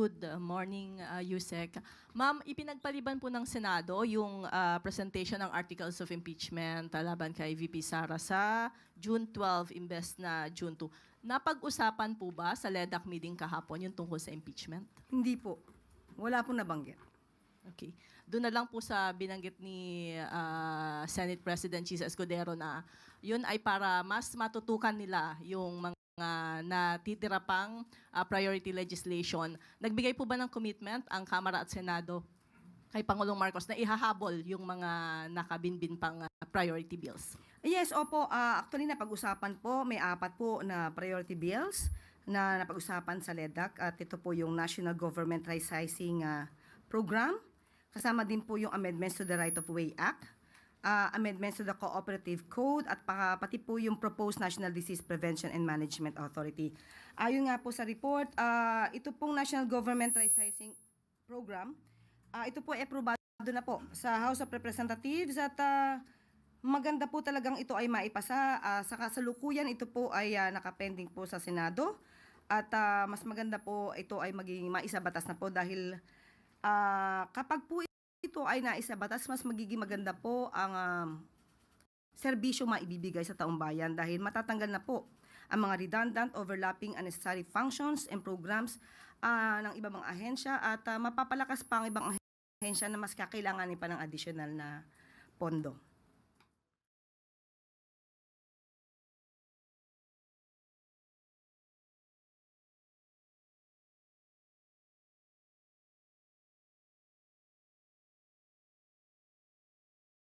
Good morning, Yusek. Ma'am, ipinagpaliban po ng Senado yung presentation ng Articles of Impeachment laban kay VP Sara sa June 12 imbes na June 2. Napag-usapan po ba sa LEDAC meeting kahapon yung tungkol sa impeachment? Hindi po. Wala pong nabanggit. Okay. Doon na lang po sa binanggit ni Senate President Chis Escudero na yun ay para mas matutukan nila yung mga natitira pang priority legislation. Nagbigay po ba ng commitment ang Kamara at Senado kay Pangulong Marcos na ihahabol yung mga nakabinbin pang priority bills? Yes, opo. Actually, napag-usapan po. May 4 po na priority bills na napag-usapan sa LEDAC. At ito po yung National Government Right-Sizing Program. Kasama din po yung Amendments to the Right-of-Way Act. Amendments to the Cooperative Code at pati po yung proposed National Disease Prevention and Management Authority. Ayon nga po sa report, ito pong National Government Right-Sizing Program, ito po ay aprobado na po sa House of Representatives at maganda po talagang ito ay maipasa. Sa kasalukuyan, ito po ay nakapending po sa Senado at mas maganda po ito ay magiging maisabatas na po dahil kapag po ito ay naisabatas, mas magiging maganda po ang serbisyo maibibigay sa taong bayan dahil matatanggal na po ang mga redundant, overlapping, unnecessary functions and programs ng ibang mga ahensya at mapapalakas pa ang ibang ahensya na mas kakailanganin pa ng additional na pondo.